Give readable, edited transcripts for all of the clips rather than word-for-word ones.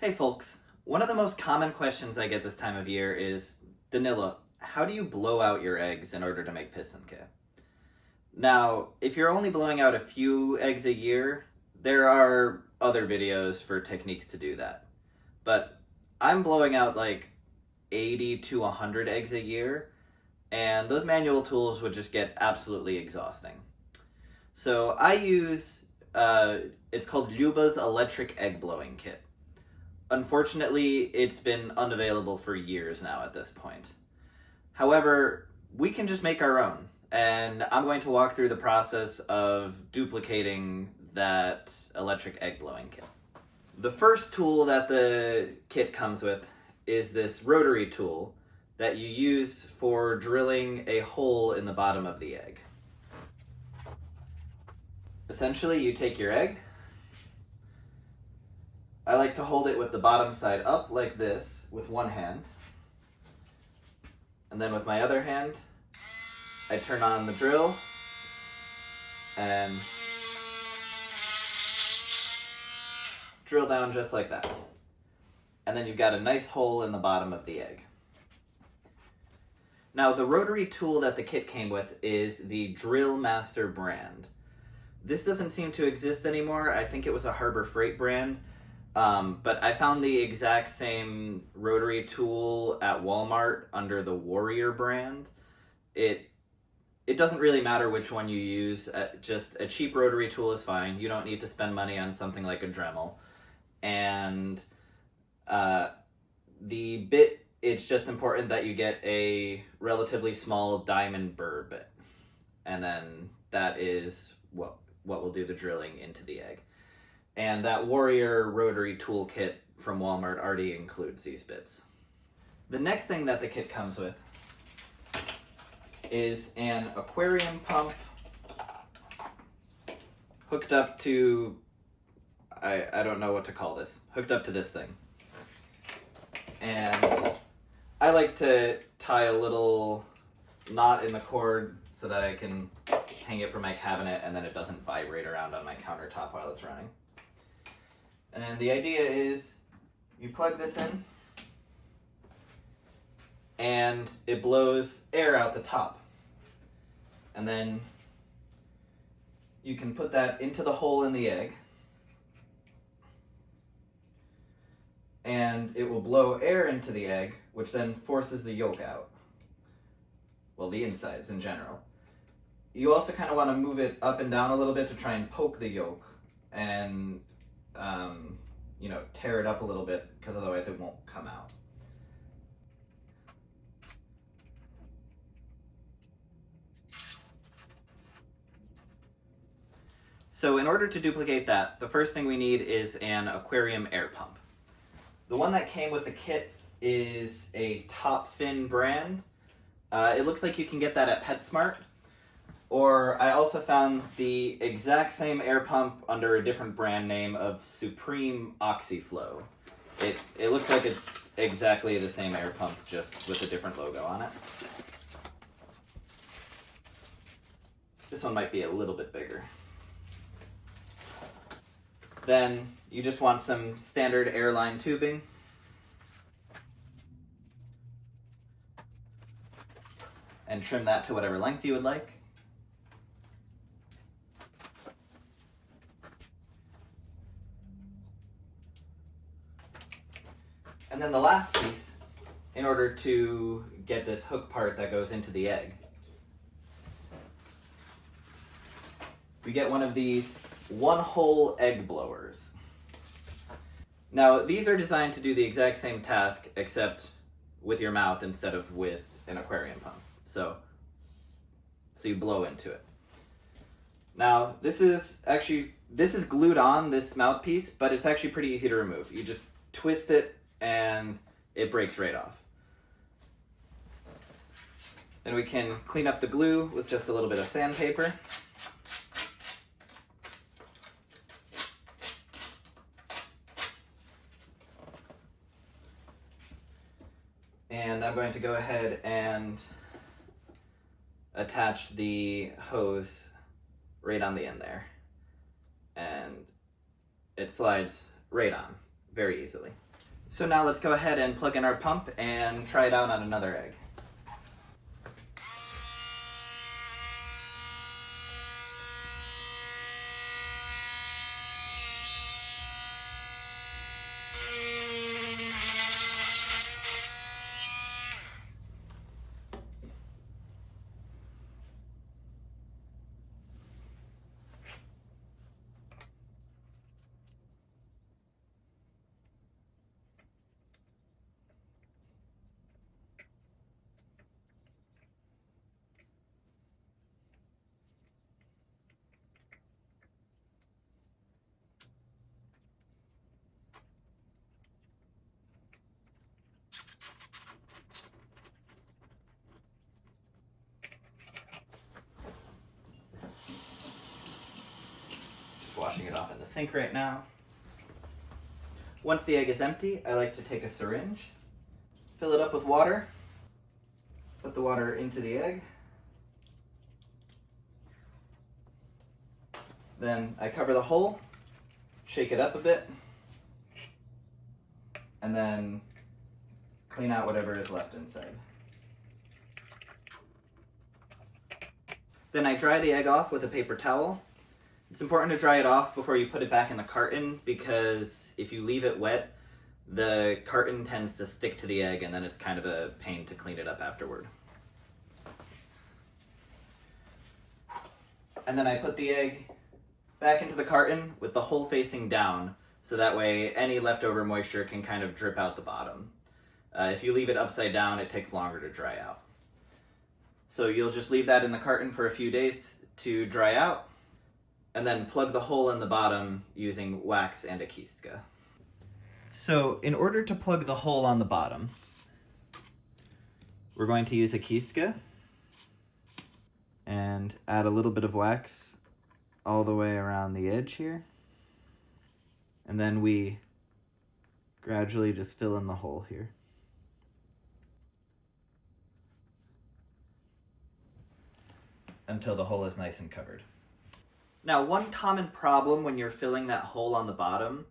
Hey folks, one of the most common questions I get this time of year is, Danila, how do you blow out your eggs in order to make pisanke? Now, if you're only blowing out a few eggs a year, there are other videos for techniques to do that. But I'm blowing out like 80 to 100 eggs a year, and those manual tools would just get absolutely exhausting. So I use, it's called Luba's Electric Egg Blowing Kit. Unfortunately, it's been unavailable for years now at this point. However, we can just make our own, and I'm going to walk through the process of duplicating that electric egg blowing kit. The first tool that the kit comes with is this rotary tool that you use for drilling a hole in the bottom of the egg. Essentially, you take your egg. I like to hold it with the bottom side up like this with one hand. And then with my other hand, I turn on the drill and drill down just like that. And then you've got a nice hole in the bottom of the egg. Now, the rotary tool that the kit came with is the Drill Master brand. This doesn't seem to exist anymore. I think it was a Harbor Freight brand. But I found the exact same rotary tool at Walmart under the Warrior brand. It doesn't really matter which one you use. Just a cheap rotary tool is fine. You don't need to spend money on something like a Dremel. And the bit, it's just important that you get a relatively small diamond burr bit. And then that is what will do the drilling into the egg. And that Warrior rotary toolkit from Walmart already includes these bits. The next thing that the kit comes with is an aquarium pump hooked up to, I don't know what to call this, hooked up to this thing. And I like to tie a little knot in the cord so that I can hang it from my cabinet and then it doesn't vibrate around on my countertop while it's running. And the idea is you plug this in and it blows air out the top. And then you can put that into the hole in the egg and it will blow air into the egg, which then forces the yolk out. Well, the insides in general. You also kind of want to move it up and down a little bit to try and poke the yolk and tear it up a little bit, because otherwise it won't come out. So in order to duplicate that, the first thing we need is an aquarium air pump. The one that came with the kit is a Top Fin brand. It looks like you can get that at PetSmart. Or I also found the exact same air pump under a different brand name of Supreme OxyFlow. It looks like it's exactly the same air pump, just with a different logo on it. This one might be a little bit bigger. Then you just want some standard airline tubing. And trim that to whatever length you would like. And then the last piece, in order to get this hook part that goes into the egg, we get one of these one-hole egg blowers. Now, these are designed to do the exact same task, except with your mouth instead of with an aquarium pump. So you blow into it. Now, this is glued on, this mouthpiece, but it's actually pretty easy to remove. You just twist it and it breaks right off. Then we can clean up the glue with just a little bit of sandpaper. And I'm going to go ahead and attach the hose right on the end there. And it slides right on very easily. So now let's go ahead and plug in our pump and try it out on another egg. Washing it off in the sink right now. Once the egg is empty, I like to take a syringe, fill it up with water, put the water into the egg, then I cover the hole, shake it up a bit, and then clean out whatever is left inside. Then I dry the egg off with a paper towel. It's important to dry it off before you put it back in the carton because if you leave it wet, the carton tends to stick to the egg and then it's kind of a pain to clean it up afterward. And then I put the egg back into the carton with the hole facing down so that way any leftover moisture can kind of drip out the bottom. If you leave it upside down, it takes longer to dry out. So you'll just leave that in the carton for a few days to dry out, and then plug the hole in the bottom using wax and a kistka. So in order to plug the hole on the bottom, we're going to use a kistka and add a little bit of wax all the way around the edge here. And then we gradually just fill in the hole here. Until the hole is nice and covered. Now, one common problem when you're filling that hole on the bottom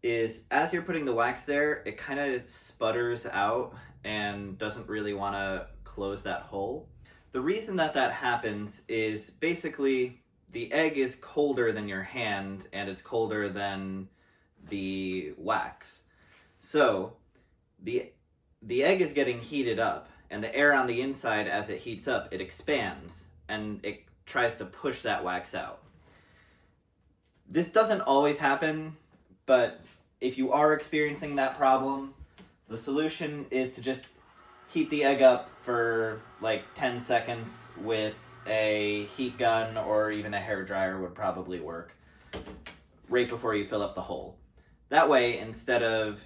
is as you're putting the wax there, it kind of sputters out and doesn't really want to close that hole. The reason that that happens is basically the egg is colder than your hand and it's colder than the wax. So the egg is getting heated up and the air on the inside, as it heats up, it expands and it tries to push that wax out. This doesn't always happen, but if you are experiencing that problem, the solution is to just heat the egg up for like 10 seconds with a heat gun, or even a hair dryer would probably work, right before you fill up the hole. That way, instead of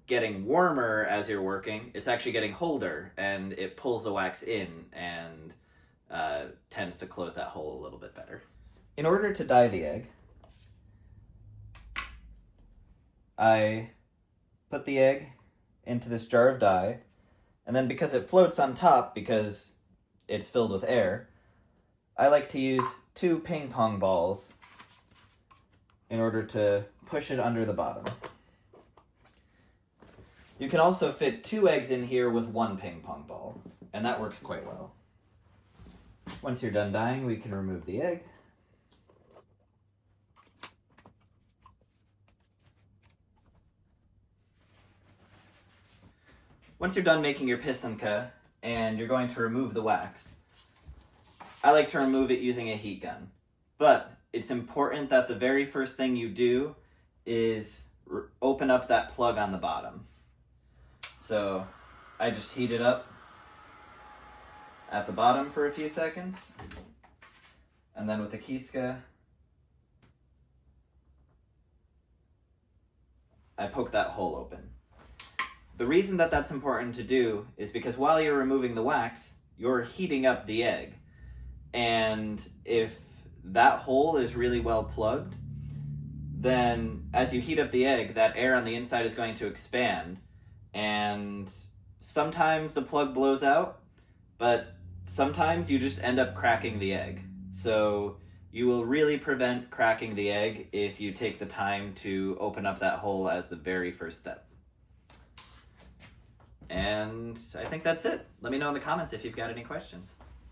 getting warmer as you're working, it's actually getting colder and it pulls the wax in and tends to close that hole a little bit better. In order to dye the egg, I put the egg into this jar of dye, and then because it floats on top because it's filled with air, I like to use 2 ping pong balls in order to push it under the bottom. You can also fit 2 eggs in here with 1 ping pong ball, and that works quite well. Once you're done dyeing, we can remove the egg. Once you're done making your pisanka and you're going to remove the wax, I like to remove it using a heat gun. But it's important that the very first thing you do is open up that plug on the bottom. So I just heat it up at the bottom for a few seconds, and then with the kistka, I poke that hole open. The reason that that's important to do is because while you're removing the wax, you're heating up the egg. And if that hole is really well plugged, then as you heat up the egg, that air on the inside is going to expand. And sometimes the plug blows out, but sometimes you just end up cracking the egg. So you will really prevent cracking the egg if you take the time to open up that hole as the very first step. And I think that's it. Let me know in the comments if you've got any questions.